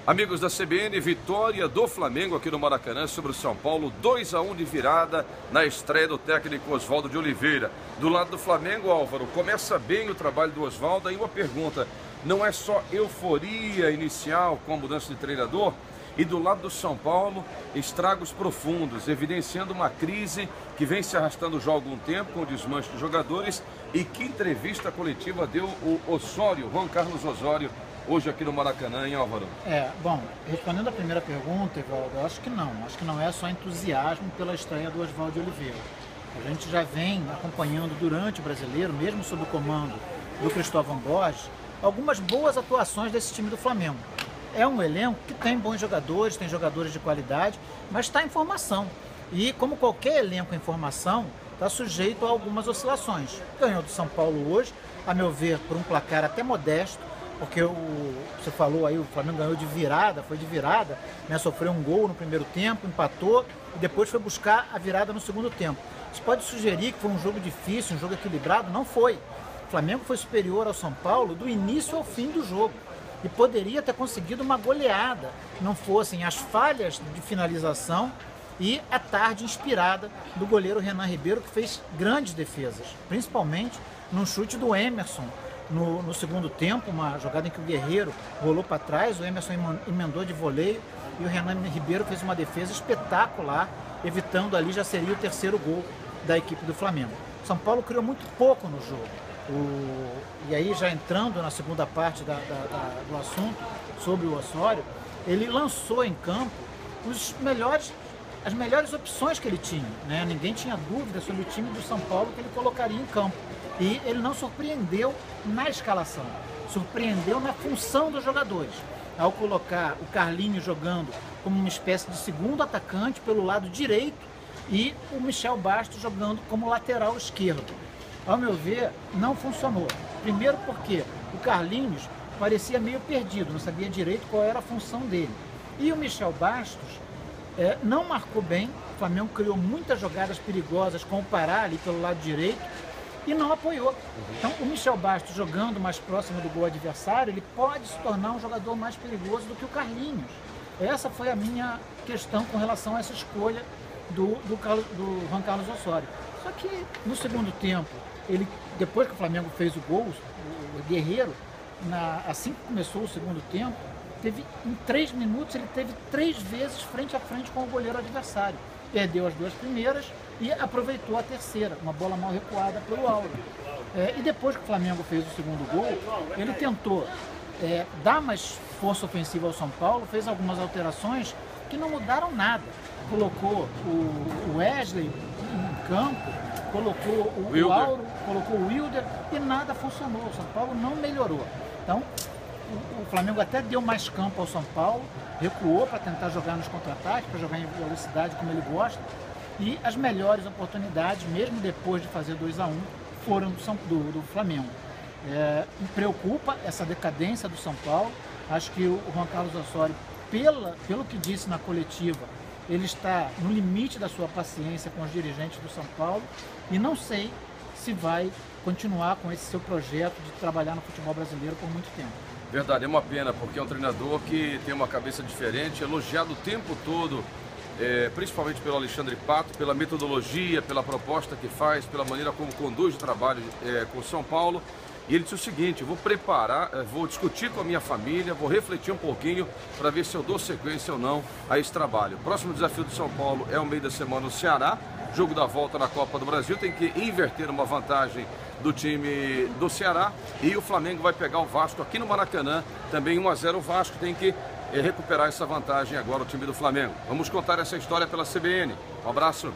Amigos da CBN, vitória do Flamengo aqui no Maracanã sobre o São Paulo, 2-1 de virada na estreia do técnico Oswaldo de Oliveira. Do lado do Flamengo, Álvaro, começa bem o trabalho do Oswaldo. Aí uma pergunta, não é só euforia inicial com a mudança de treinador? E do lado do São Paulo, estragos profundos, evidenciando uma crise que vem se arrastando já há algum tempo com o desmanche de jogadores. E que entrevista coletiva deu o Osório, Juan Carlos Osório, hoje aqui no Maracanã, hein, Álvaro? Bom, respondendo a primeira pergunta, Evaldo, eu acho que não é só entusiasmo pela estreia do Oswaldo de Oliveira. A gente já vem acompanhando durante o Brasileiro, mesmo sob o comando do Cristóvão Borges, algumas boas atuações desse time do Flamengo. É um elenco que tem bons jogadores, tem jogadores de qualidade, mas está em formação. E como qualquer elenco em formação, está sujeito a algumas oscilações. Ganhou do São Paulo hoje, a meu ver, por um placar até modesto, porque você falou aí, o Flamengo ganhou de virada, foi de virada, né? Sofreu um gol no primeiro tempo, empatou e depois foi buscar a virada no segundo tempo. Isso pode sugerir que foi um jogo difícil, um jogo equilibrado? Não foi. O Flamengo foi superior ao São Paulo do início ao fim do jogo e poderia ter conseguido uma goleada, não fossem as falhas de finalização e a tarde inspirada do goleiro Renan Ribeiro, que fez grandes defesas, principalmente num chute do Emerson. No segundo tempo, uma jogada em que o Guerreiro rolou para trás, o Emerson emendou de voleio e o Renan Ribeiro fez uma defesa espetacular, evitando ali, já seria o terceiro gol da equipe do Flamengo. São Paulo criou muito pouco no jogo. E aí, já entrando na segunda parte do assunto sobre o Osório, ele lançou em campo as melhores opções que ele tinha, né? Ninguém tinha dúvida sobre o time do São Paulo que ele colocaria em campo. E ele não surpreendeu na escalação, surpreendeu na função dos jogadores, ao colocar o Carlinhos jogando como uma espécie de segundo atacante pelo lado direito e o Michel Bastos jogando como lateral esquerdo. Ao meu ver, não funcionou. Primeiro porque o Carlinhos parecia meio perdido, não sabia direito qual era a função dele. E o Michel Bastos não marcou bem, o Flamengo criou muitas jogadas perigosas com o Pará ali pelo lado direito, e não apoiou. Então, o Michel Bastos jogando mais próximo do gol adversário, ele pode se tornar um jogador mais perigoso do que o Carlinhos. Essa foi a minha questão com relação a essa escolha do Juan Carlos Osório. Só que no segundo tempo, depois que o Flamengo fez o gol, o Guerreiro, assim que começou o segundo tempo, em 3 minutos ele teve 3 vezes frente a frente com o goleiro adversário. Perdeu as 2 primeiras e aproveitou a terceira, uma bola mal recuada pelo Auro. E depois que o Flamengo fez o segundo gol, ele tentou dar mais força ofensiva ao São Paulo, fez algumas alterações que não mudaram nada. Colocou o Wesley em campo, colocou o Auro, colocou o Wilder e nada funcionou. O São Paulo não melhorou. Então, o Flamengo até deu mais campo ao São Paulo, recuou para tentar jogar nos contra-ataques, para jogar em velocidade como ele gosta. E as melhores oportunidades, mesmo depois de fazer 2-1, foram do Flamengo. Me preocupa essa decadência do São Paulo. Acho que o Juan Carlos Osório, pelo que disse na coletiva, ele está no limite da sua paciência com os dirigentes do São Paulo e não sei se vai continuar com esse seu projeto de trabalhar no futebol brasileiro por muito tempo. Verdade, é uma pena, porque é um treinador que tem uma cabeça diferente, elogiado o tempo todo, principalmente pelo Alexandre Pato, pela metodologia, pela proposta que faz, pela maneira como conduz o trabalho com o São Paulo. E ele disse o seguinte: vou preparar, vou discutir com a minha família, vou refletir um pouquinho para ver se eu dou sequência ou não a esse trabalho. O próximo desafio do São Paulo é o meio da semana no Ceará, jogo da volta na Copa do Brasil, tem que inverter uma vantagem do time do Ceará, e o Flamengo vai pegar o Vasco aqui no Maracanã, também 1-0 o Vasco, tem que recuperar essa vantagem agora o time do Flamengo. Vamos contar essa história pela CBN. Um abraço.